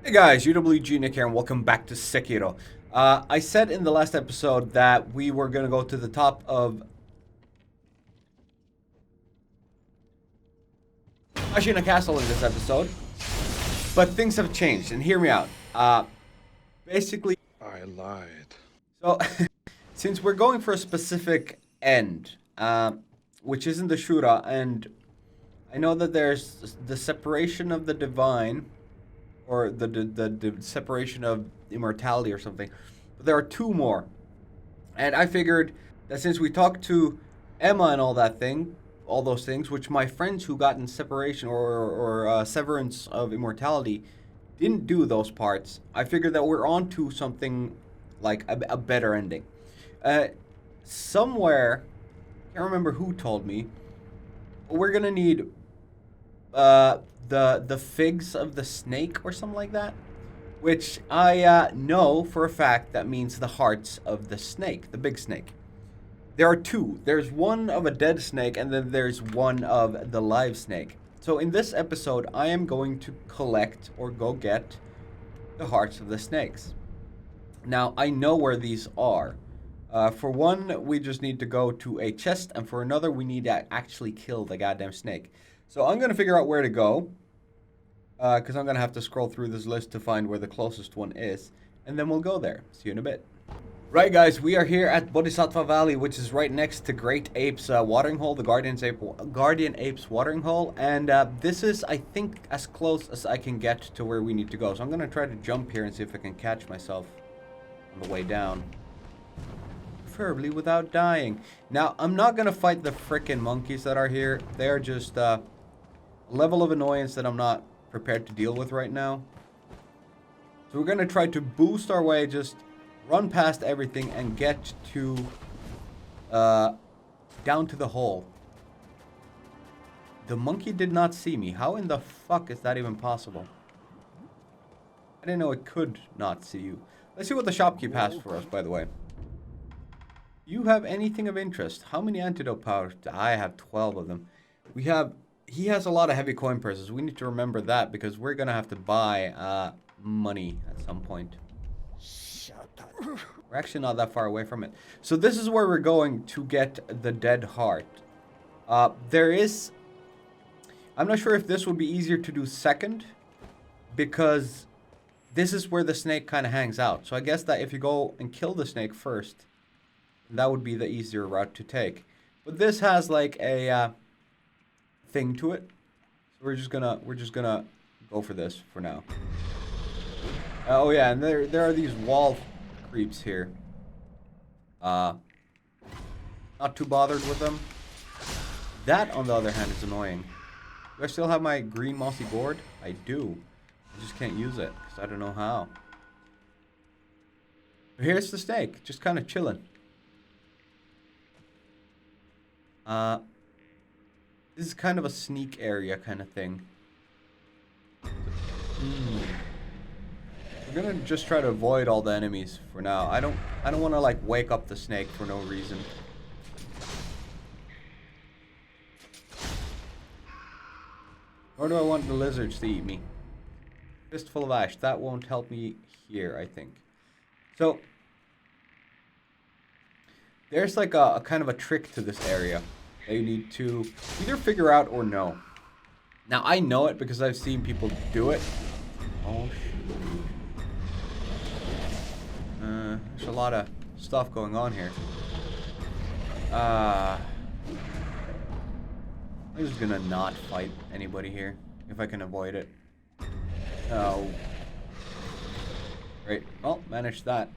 Hey guys, UWG Nick here, and welcome back to Sekiro. I said in the last episode that we were gonna go to the top of Sheena Castle in this episode, but things have changed, and hear me out. Basically, I lied. so since we're going for a specific end, which isn't the Shura, and I know that there's the separation of the divine, or the separation of immortality or something. But there are two more. And I figured that since we talked to Emma and all those things, which my friends who got in separation or severance of immortality didn't do those parts, I figured that we're on to something like a better ending. Somewhere, I can't remember who told me, we're gonna need the figs of the snake or something like that, which I know for a fact that means the hearts of the snake, the big snake. There are two. There's one of a dead snake, and then there's one of the live snake. So in this episode, I am going to collect or go get the hearts of the snakes. Now, I know where these are. For one, we just need to go to a chest, and for another, we need to actually kill the goddamn snake. So I'm going to figure out where to go, because I'm going to have to scroll through this list to find where the closest one is, and then we'll go there. See you in a bit. Right, guys, we are here at Bodhisattva Valley, which is right next to Great Ape's watering hole, the Guardian Ape's watering hole, and this is, I think, as close as I can get to where we need to go. So I'm going to try to jump here and see if I can catch myself on the way down. Preferably without dying. Now, I'm not going to fight the frickin' monkeys that are here. They're just a level of annoyance that I'm not prepared to deal with right now. So we're going to try to boost our way, just run past everything and get to down to the hole. The monkey did not see me. How in the fuck is that even possible? I didn't know it could not see you. Let's see what the shopkeep has for us, by the way. You have anything of interest? How many antidote powders? I have 12 of them. He has a lot of heavy coin purses. We need to remember that because we're gonna have to buy money at some point. Shut up. We're actually not that far away from it. So this is where we're going to get the dead heart. There is... I'm not sure if this would be easier to do second, because this is where the snake kind of hangs out. So I guess that if you go and kill the snake first, that would be the easier route to take. But this has like a thing to it. So we're just gonna go for this for now. Oh yeah, and there are these wall creeps here. Not too bothered with them. That, on the other hand, is annoying. Do I still have my green mossy gourd? I do. I just can't use it because I don't know how. Here's the snake, just kind of chilling. This is kind of a sneak area kind of thing. We're gonna just try to avoid all the enemies for now. I don't want to like wake up the snake for no reason. Nor do I want the lizards to eat me. Fistful of ash. That won't help me here, I think. So there's like a kind of a trick to this area that you need to either figure out or know. Now, I know it because I've seen people do it. Oh, shoot. There's a lot of stuff going on here. I'm just gonna not fight anybody here if I can avoid it. Oh. Great. Well, managed that.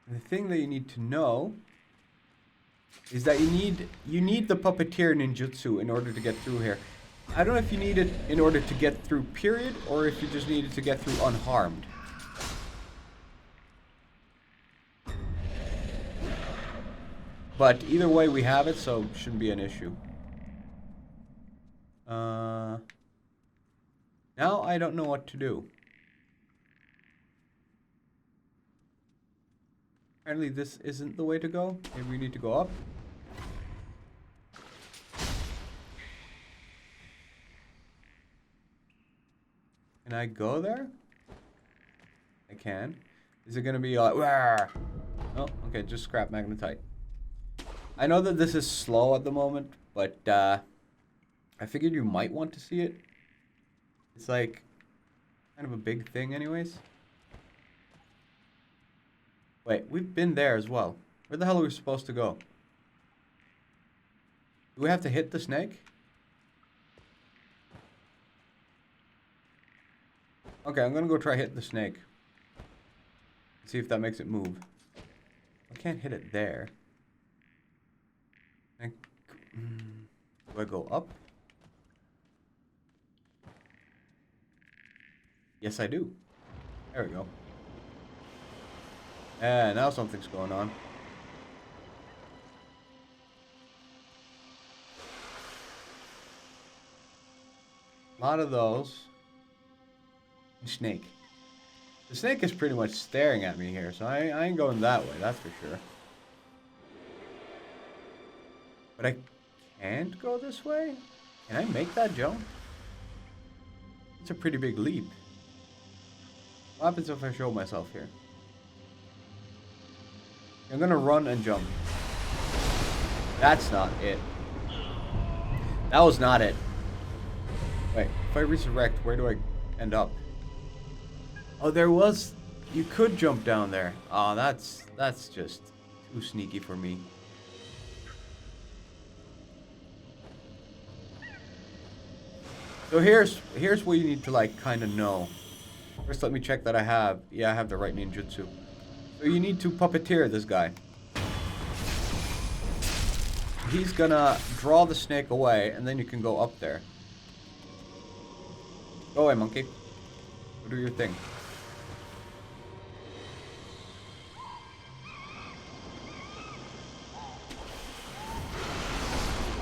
The thing that you need to know is that you need the Puppeteer ninjutsu in order to get through here. I don't know if you need it in order to get through period, or if you just need it to get through unharmed. But either way we have it, so shouldn't be an issue. Now I don't know what to do. Apparently this isn't the way to go. Maybe we need to go up. Can I go there? I can. Is it gonna be like, Rawr! Oh, okay, just scrap magnetite. I know that this is slow at the moment, but I figured you might want to see it. It's like kind of a big thing anyways. Wait, we've been there as well. Where the hell are we supposed to go? Do we have to hit the snake? Okay, I'm gonna go try hit the snake. See if that makes it move. I can't hit it there. Do I go up? Yes, I do. There we go. And now something's going on. A lot of those. Snake. The snake is pretty much staring at me here, so I ain't going that way, that's for sure. But I can't go this way? Can I make that jump? It's a pretty big leap. What happens if I show myself here? I'm gonna run and jump. That's not it. That was not it. Wait, if I resurrect, where do I end up? Oh, there was... You could jump down there. Oh, that's just too sneaky for me. So here's what you need to like kind of know. First, let me check that I have... Yeah, I have the right ninjutsu. So you need to puppeteer this guy. He's gonna draw the snake away, and then you can go up there. Go away, monkey. Go do your thing.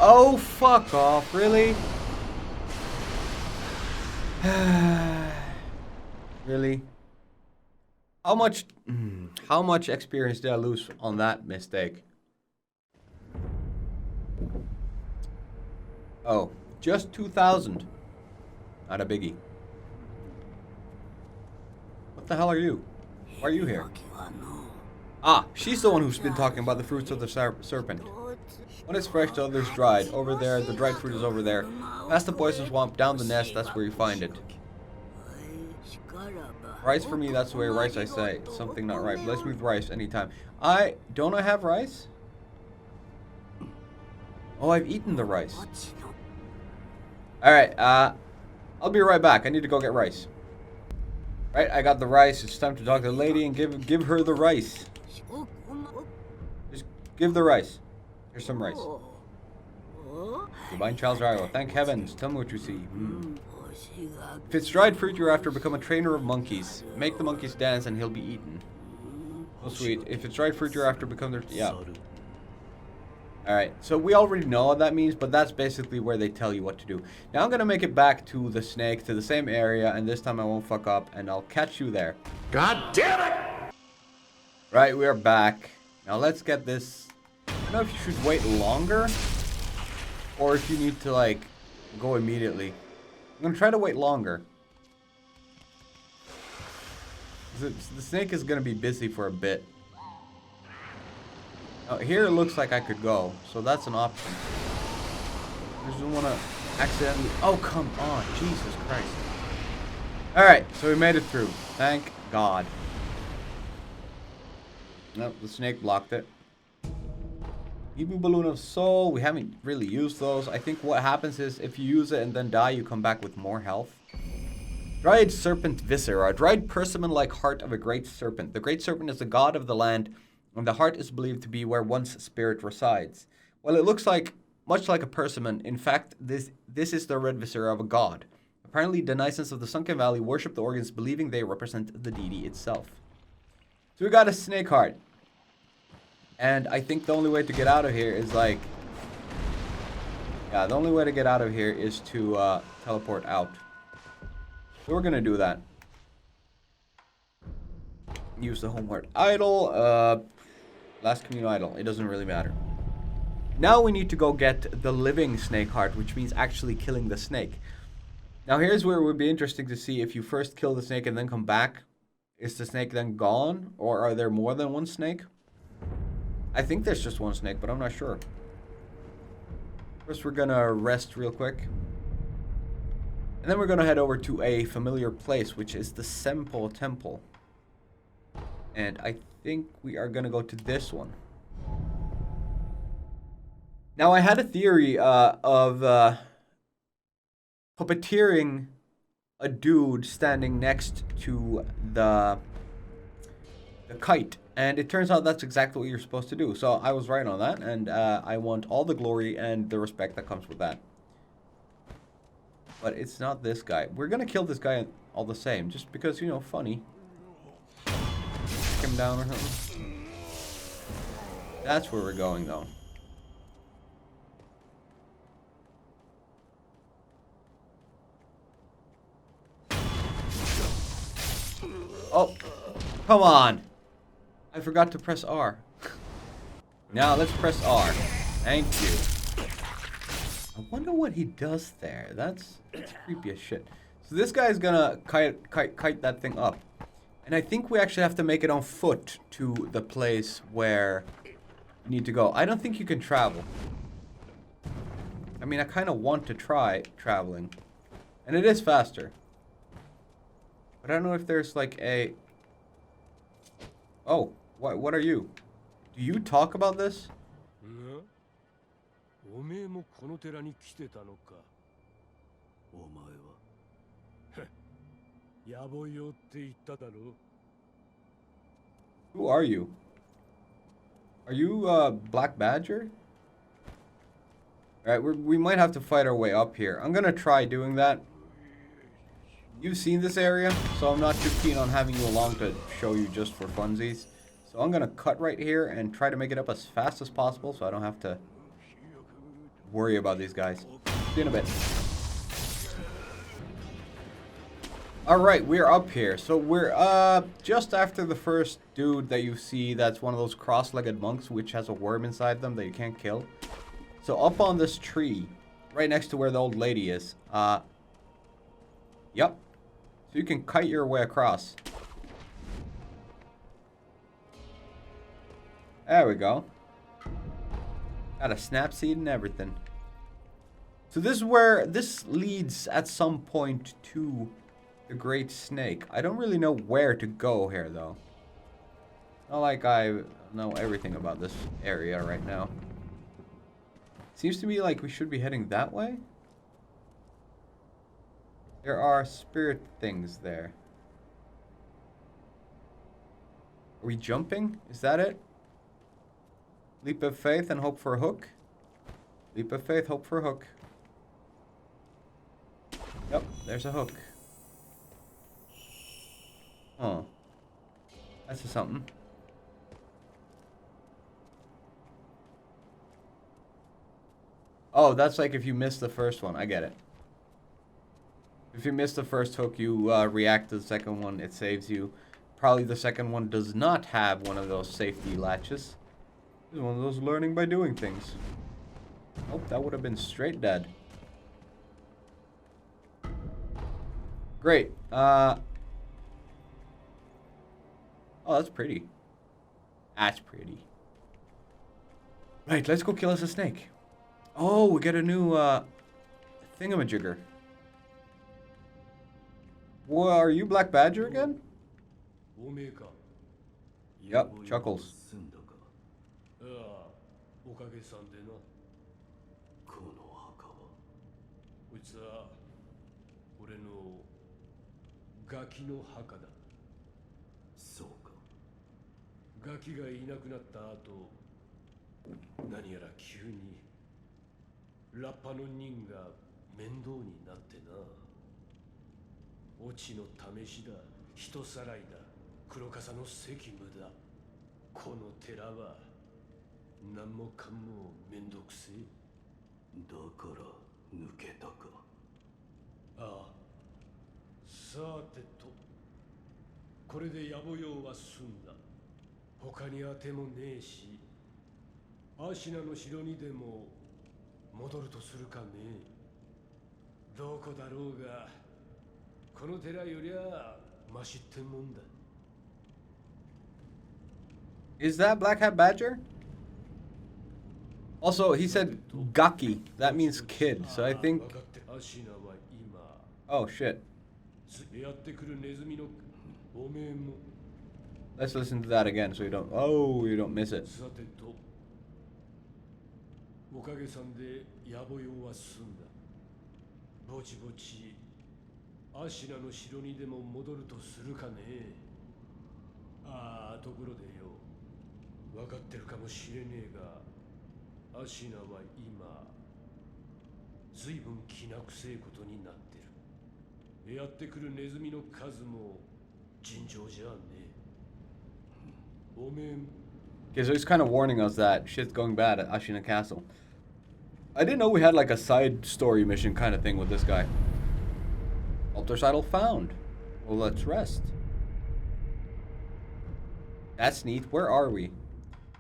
Oh, fuck off, really? Really? How much experience did I lose on that mistake? Oh, just 2,000. Not a biggie. What the hell are you? Why are you here? Ah, she's the one who's been talking about the fruits of the serpent. One is fresh, the other is dried. Over there, the dried fruit is over there. Past the poison swamp, down the nest, that's where you find it. Rice for me, that's the way rice I say. Something not right. Let's move rice anytime. Don't I have rice? Oh, I've eaten the rice. Alright, I'll be right back. I need to go get rice. Right, I got the rice. It's time to talk to the lady and give her the rice. Just give the rice. Here's some rice. Divine Child's arrival. Thank heavens. Tell me what you see. If it's dried fruit you're after, become a trainer of monkeys. Make the monkeys dance and he'll be eaten. So sweet. If it's dried fruit you're after, become their... Yeah. Alright, so we already know what that means, but that's basically where they tell you what to do. Now I'm going to make it back to the snake, to the same area, and this time I won't fuck up, and I'll catch you there. God damn it! Right, we are back. Now let's get this... I don't know if you should wait longer, or if you need to, like, go immediately. I'm going to try to wait longer. The snake is going to be busy for a bit. Now, here it looks like I could go, so that's an option. I just don't want to accidentally... Oh, come on. Jesus Christ. Alright, so we made it through. Thank God. Nope, the snake blocked it. Ebu Balloon of Soul. We haven't really used those. I think what happens is if you use it and then die, you come back with more health. Dried Serpent Viscera. A dried persimmon-like heart of a Great Serpent. The Great Serpent is the god of the land, and the heart is believed to be where one's spirit resides. Well, it looks like, much like a persimmon, in fact, this is the red viscera of a god. Apparently, the Nisans of the Sunken Valley worship the organs, believing they represent the deity itself. So we got a snake heart. And I think the only way to get out of here is like... Yeah, the only way to get out of here is to teleport out. So we're gonna do that. Use the homeward idol. Last commune idol. It doesn't really matter. Now we need to go get the living snake heart, which means actually killing the snake. Now here's where it would be interesting to see if you first kill the snake and then come back. Is the snake then gone? Or are there more than one snake? I think there's just one snake, but I'm not sure. First we're gonna rest real quick. And then we're gonna head over to a familiar place, which is the Senpo Temple. And I think we are gonna go to this one. Now I had a theory of puppeteering a dude standing next to the kite, and it turns out that's exactly what you're supposed to do. So I was right on that, and I want all the glory and the respect that comes with that. But it's not this guy. We're gonna kill this guy all the same, just because, you know, funny. Kick him down or something. That's where we're going, though. Oh, come on. I forgot to press R. Now let's press R. Thank you. I wonder what he does there. That's creepy as shit. So this guy's gonna kite that thing up. And I think we actually have to make it on foot to the place where we need to go. I don't think you can travel. I mean, I kind of want to try traveling. And it is faster. But I don't know if there's like a... Oh, what are you? Do you talk about this? Who are you? Are you Black Badger? Alright, we might have to fight our way up here. I'm gonna try doing that. You've seen this area, so I'm not too keen on having you along to show you just for funsies. So I'm gonna cut right here and try to make it up as fast as possible so I don't have to worry about these guys. See you in a bit. Alright, we're up here. So we're just after the first dude that you see that's one of those cross-legged monks which has a worm inside them that you can't kill. So up on this tree, right next to where the old lady is, yep. So you can kite your way across. There we go. Got a snap seed and everything. So this is where this leads at some point to the Great Snake. I don't really know where to go here though. Not like I know everything about this area right now. Seems to me like we should be heading that way. There are spirit things there. Are we jumping? Is that it? Leap of faith and hope for a hook? Leap of faith, hope for a hook. Yep, there's a hook. Oh. That's something. Oh, that's like if you miss the first one. I get it. If you miss the first hook, you react to the second one. It saves you. Probably the second one does not have one of those safety latches. This is one of those learning by doing things. Oh, that would have been straight dead. Great. Oh, that's pretty. That's pretty. Right, let's go kill us a snake. Oh, we get a new thingamajigger. Well, are you Black Badger again? Yep, Chuckles. どこだろうが、この寺よりゃマシってもんだ。 Is that Black Hat Badger? Also, he said Gaki. That means kid. So I think. Oh shit. Let's listen to that again so you don't. Oh, you don't miss it. おかげさんで野暮用は済んだ。ぼちぼちアシナの城にでも戻るとするかね。ああ、ところでよ、分かってるかもしれねえが、アシナは今ずいぶん気なくせえことになってる。やってくるネズミの数も尋常じゃねえ。おめん。 Okay, so he's kind of warning us that shit's going bad at Ashina Castle. I didn't know we had like a side story mission kind of thing with this guy. Altar idol found. Well, let's rest. That's neat. Where are we?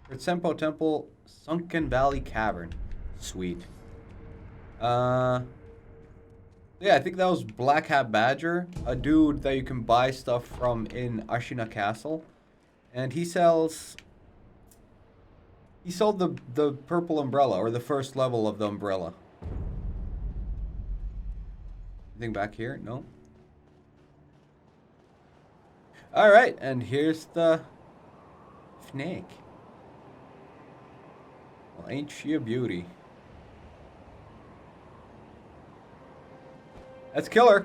Great Serpent Temple, Sunken Valley Cavern. Sweet. Yeah, I think that was Black Hat Badger, a dude that you can buy stuff from in Ashina Castle. And he sells... He sold the purple umbrella, or the first level of the umbrella. Anything back here? No. Alright, and here's the snake. Well, ain't she a beauty? Let's kill her.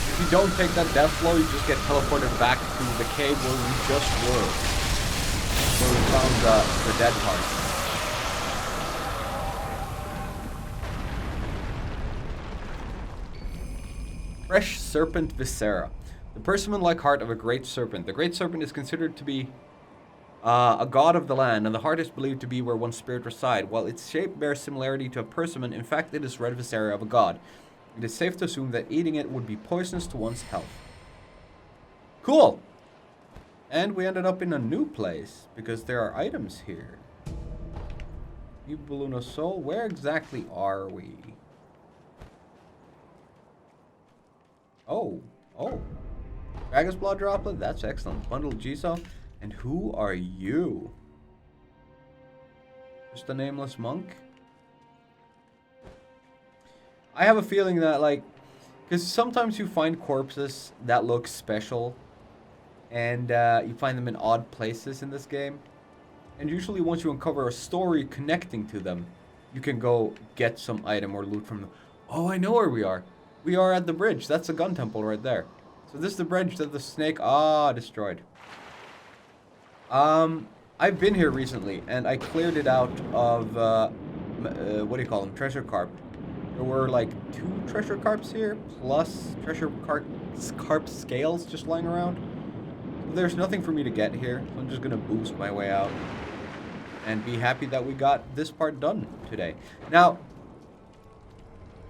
If you don't take that death blow, you just get teleported back to the cave where we just were. Where we found the dead part. Fresh Serpent Viscera. The persimmon-like heart of a great serpent. The great serpent is considered to be a god of the land, and the heart is believed to be where one's spirit reside. While its shape bears similarity to a persimmon, in fact it is red viscera of a god. It is safe to assume that eating it would be poisonous to one's health. Cool! And we ended up in a new place, because there are items here. Balloon of Soul, where exactly are we? Oh. Dragon's Blood Droplet, that's excellent. Bundle Jiso. And who are you? Just a nameless monk? I have a feeling that, like, because sometimes you find corpses that look special, and you find them in odd places in this game. And usually once you uncover a story connecting to them, you can go get some item or loot from them. Oh, I know where we are. We are at the bridge. That's the gun temple right there. So this is the bridge that the snake, destroyed. I've been here recently, and I cleared it out of, what do you call them? Treasure carp. There were like 2 treasure carps here, plus treasure carp scales just lying around. There's nothing for me to get here, so I'm just gonna boost my way out and be happy that we got this part done today. Now,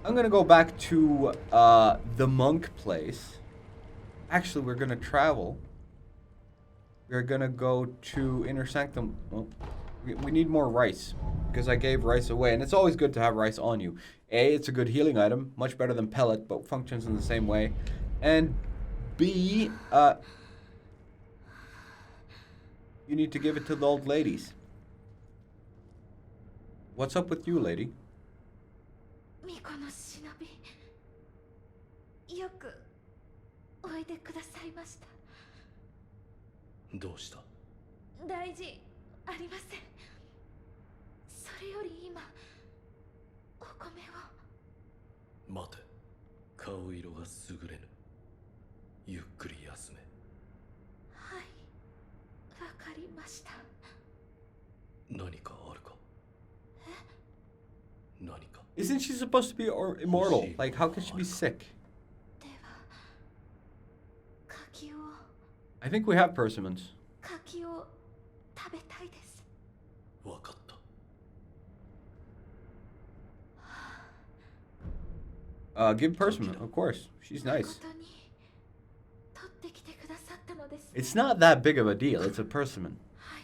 I'm gonna go back to the monk place. Actually, we're gonna travel. We're gonna go to Inner Sanctum. Well, we need more rice, because I gave rice away, and it's always good to have rice on you. A, it's a good healing item, much better than pellet, but functions in the same way. And B, you need to give it to the old ladies. What's up with you, lady? 巫女の忍び、よくおいでくださいました。どうした？大事ありません。それより今お米を。待て、顔色が優れぬ。ゆっくり休め。はい、わかりました。何かあるか？何か？ Isn't she supposed to be immortal? Like, how can she be sick? では、柿を。I think we have persimmons. 柿を食べたいです。わかった。Give persimmon, of course. She's nice. 誠に取ってきてくださったのですね。It's not that big of a deal. It's a persimmon. はい、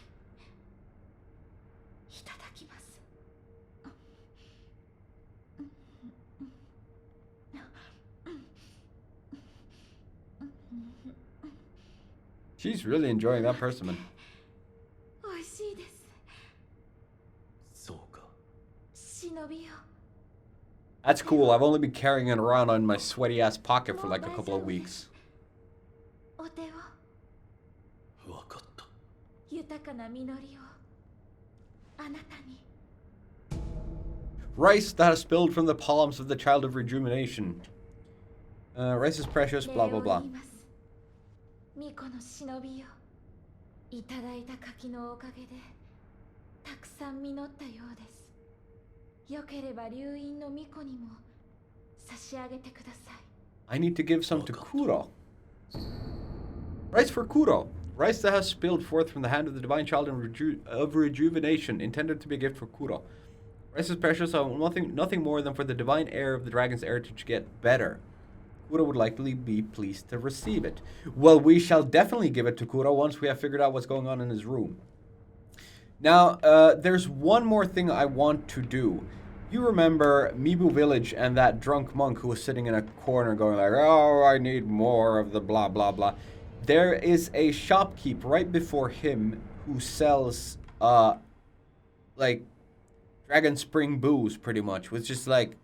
She's really enjoying that persimmon. 美味しいです。そうか。忍びよ。 That's cool. I've only been carrying it around in my sweaty ass pocket for like a couple of weeks. お手を。わかった。豊かな実りを。あなたに。 Rice that has spilled from the palms of the child of rejuvenation. Rice is precious, blah blah blah. 巫女の忍びよ。いただいた柿のおかげでたくさん実ったようです。よければ流院の巫女にも差し上げてください。 I need to give some to Kuro. Rice for Kuro. Rice that has spilled forth from the hand of the divine child of rejuvenation, intended to be a gift for Kuro. Rice is precious, so nothing more than for the divine heir of the dragon's heritage to get better. Kuro would likely be pleased to receive it. Well, we shall definitely give it to Kuro once we have figured out what's going on in his room. Now, there's one more thing I want to do. You remember Mibu Village and that drunk monk who was sitting in a corner going like, oh, I need more of the blah, blah, blah. There is a shopkeep right before him who sells, like, Dragon Spring booze, pretty much, which is like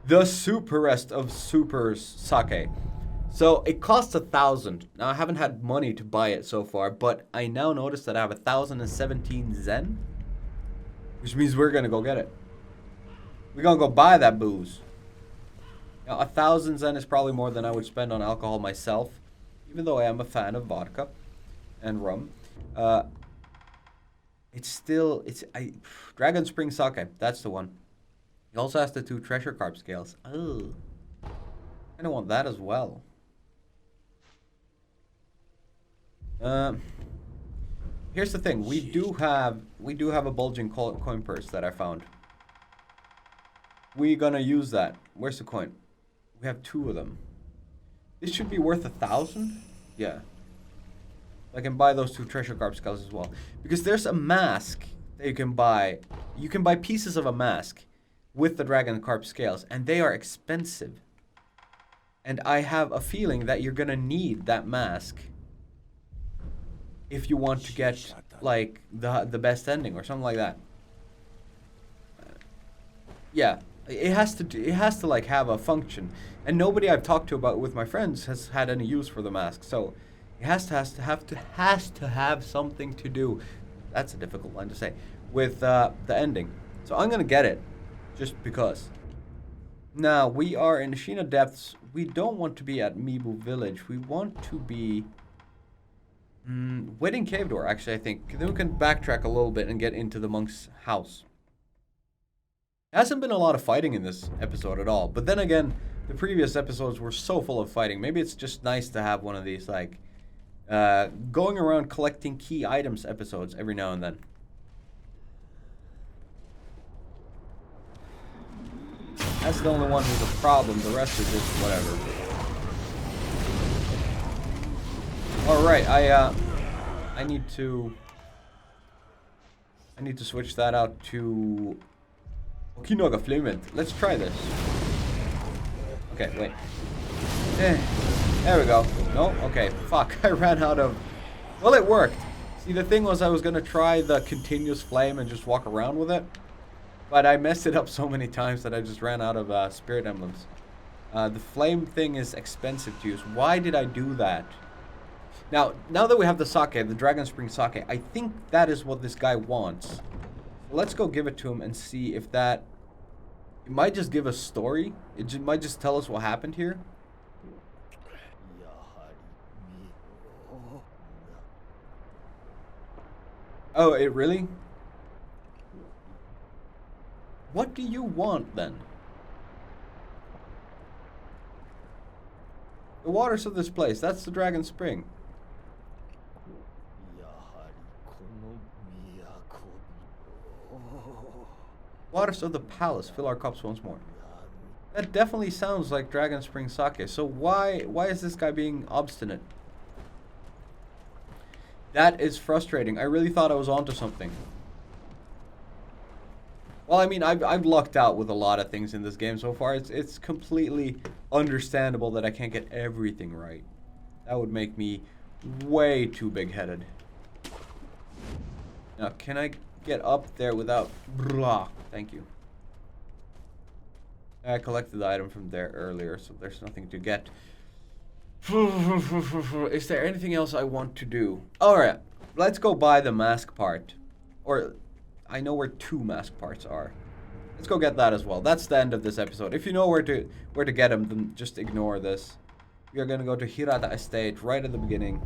the superest of super sake. So it costs 1,000. Now I haven't had money to buy it so far, but I now notice that I have 1,017 zen, which means we're gonna go get it. We're gonna go buy that booze. Now 1,000 zen is probably more than I would spend on alcohol myself, even though I am a fan of vodka and rum. Dragon Spring Sake, that's the one. He also has the 2 treasure carp scales. Oh, I don't want that as well. Here's the thing: we do have a bulging coin purse that I found. We're gonna use that. Where's the coin? We have 2 of them. This should be worth 1,000. Yeah. I can buy those 2 treasure carp scales as well, because there's a mask that you can buy. You can buy pieces of a mask with the dragon carp scales, and they are expensive. And I have a feeling that you're gonna need that mask if you want to get like the best ending or something like that. Yeah, it has to like have a function, and nobody I've talked to about with my friends has had any use for the mask. So it has to have something to do. That's a difficult line to say with the ending. So I'm gonna get it, just because. Now we are in Sheena Depths. We don't want to be at Mibu Village. We want to be Wedding Cave Door. Actually, I think then we can backtrack a little bit and get into the monk's house. Hasn't been a lot of fighting in this episode at all. But then again, the previous episodes were so full of fighting. Maybe it's just nice to have one of these like going around collecting key items episodes every now and then. That's the only one who's a problem. The rest are just whatever. Alright, I need to switch that out to Okinaga Flamement. Let's try this. Okay, wait. There we go. No? Okay, fuck. I ran out of... Well, it worked. See, the thing was I was going to try the continuous flame and just walk around with it. But I messed it up so many times that I just ran out of spirit emblems. The flame thing is expensive to use. Why did I do that? Now that we have the sake, the Dragon Spring sake, I think that is what this guy wants. Let's go give it to him and see if that... It might just give a story. It might just tell us what happened here. Oh, it really? What do you want, then? The waters of this place. That's the Dragon Spring. Waters of the palace. Fill our cups once more. That definitely sounds like Dragon Spring sake. So why is this guy being obstinate? That is frustrating. I really thought I was onto something. Well, I mean, I've lucked out with a lot of things in this game so far. It's completely understandable that I can't get everything right. That would make me way too big-headed. Now, can I get up there without... Blah. Thank you. I collected the item from there earlier, so there's nothing to get. Is there anything else I want to do? Alright, let's go buy the mask part. Or, I know where 2 mask parts are. Let's go get that as well. That's the end of this episode. If you know where to get them, then just ignore this. We are going to go to Hirata Estate right at the beginning.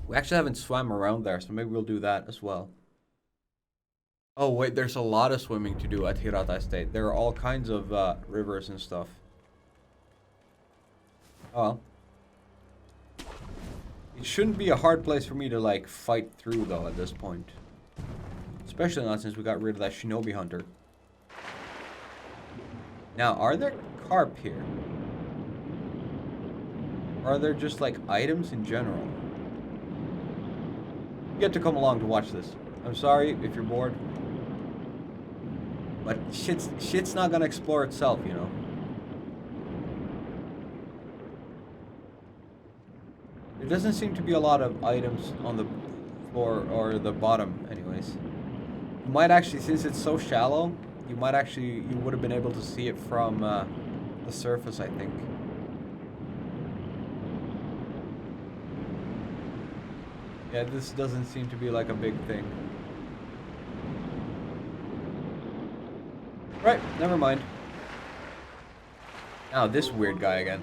We actually haven't swam around there, so maybe we'll do that as well. Oh wait, there's a lot of swimming to do at Hirata Estate. There are all kinds of rivers and stuff. Oh well. It shouldn't be a hard place for me to like fight through though at this point. Especially not since we got rid of that shinobi hunter. Now, are there carp here? Or are there just like items in general? You get to come along to watch this. I'm sorry if you're bored. But shit's not gonna explore itself, you know. There doesn't seem to be a lot of items on the floor or the bottom anyways. You might actually, since it's so shallow, you would have been able to see it from the surface, I think. Yeah, this doesn't seem to be like a big thing. Right, never mind. Now this weird guy again.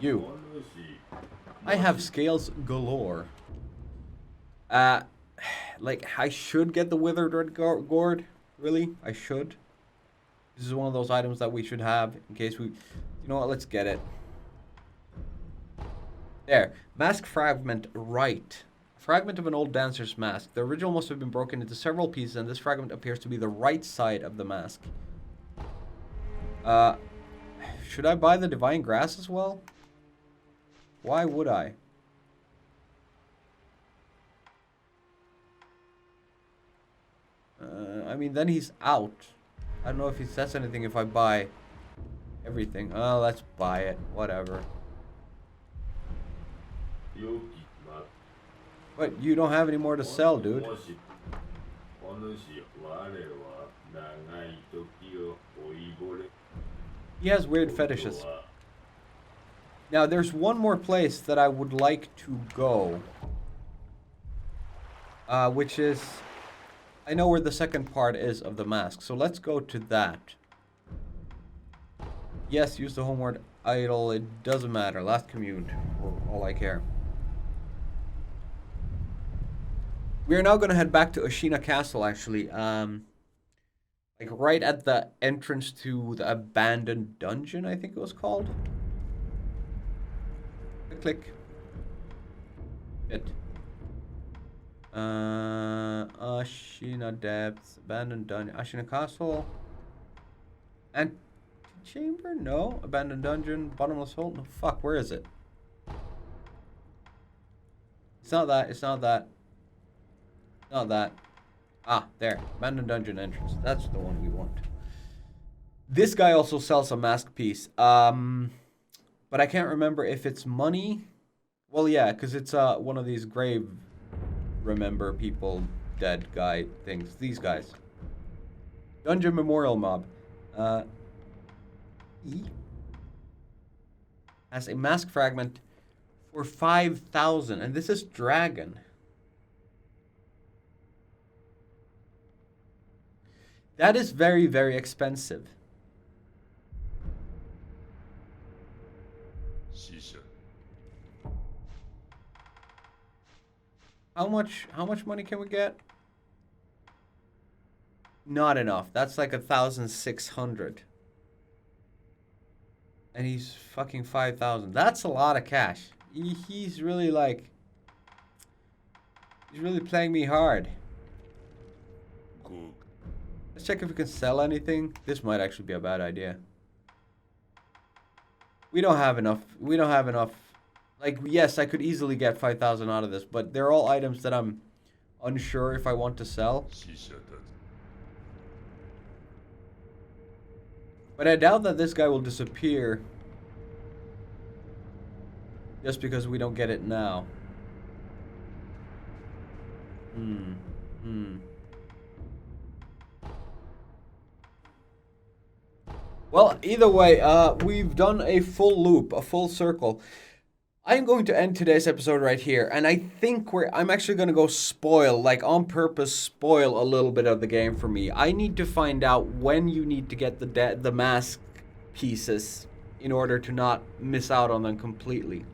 You. I have scales galore. Like, I should get the withered red gourd. Really? I should. This is one of those items that we should have in case we... You know what? Let's get it. There. Mask fragment right. Fragment of an old dancer's mask. The original must have been broken into several pieces, and this fragment appears to be the right side of the mask. Should I buy the divine grass as well? Why would I? I mean, then he's out. I don't know if he says anything if I buy everything. Oh, let's buy it. Whatever. What? You don't have any more to sell, dude. He has weird fetishes. Now, there's one more place that I would like to go. Which is... I know where the second part is of the mask, so let's go to that. Yes, use the homeward idol. It doesn't matter. Last commute. All I care. We are now going to head back to Sheena Castle, actually. Like right at the entrance to the abandoned dungeon, I think it was called. Click. It. Sheena Depths, abandoned dungeon, Sheena Castle, Antechamber? No, abandoned dungeon, bottomless hole. No, fuck. Where is it? It's not that. It's not that. Not that. Ah, there. Abandoned dungeon entrance. That's the one we want. This guy also sells a mask piece. But I can't remember if it's money. Well, yeah, because it's one of these grave remember people dead guy things. These guys. Dungeon memorial mob. E has a mask fragment for 5,000, and this is dragon. That is very, very expensive. How much money can we get? Not enough. That's like 1,600. And he's fucking 5,000. That's a lot of cash. He's really like... He's really playing me hard. Let's check if we can sell anything. This might actually be a bad idea. We don't have enough. We don't have enough. Like, yes, I could easily get 5,000 out of this, but they're all items that I'm unsure if I want to sell. But I doubt that this guy will disappear just because we don't get it now. Well, either way, we've done a full loop, a full circle. I'm going to end today's episode right here, and I think I'm actually going to go spoil, like on purpose, spoil a little bit of the game for me. I need to find out when you need to get the mask pieces in order to not miss out on them completely.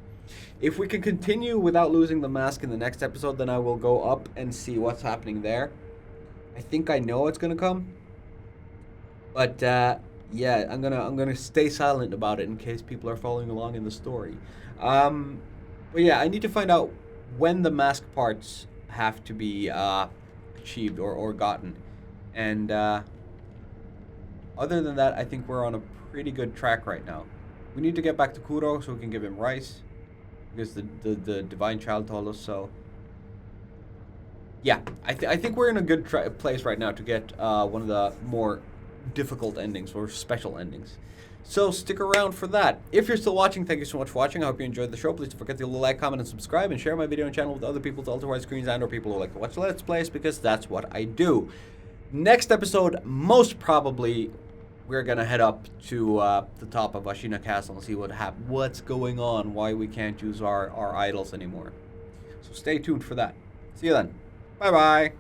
If we can continue without losing the mask in the next episode, then I will go up and see what's happening there. I think I know it's going to come, but yeah, I'm gonna stay silent about it in case people are following along in the story. But yeah, I need to find out when the mask parts have to be achieved or gotten. And other than that, I think we're on a pretty good track right now. We need to get back to Kuro so we can give him rice, because the divine child told us so. Yeah, I think we're in a good place right now to get one of the more difficult endings or special endings. So stick around for that. If you're still watching, thank you so much for watching. I hope you enjoyed the show. Please don't forget to like, comment, and subscribe, and share my video and channel with other people to ultrawide screens and or people who like to watch Let's Plays, because that's what I do. Next episode, most probably, we're gonna head up to the top of Sheena Castle and see what's going on, why we can't use our idols anymore. So stay tuned for that. See you then. Bye bye.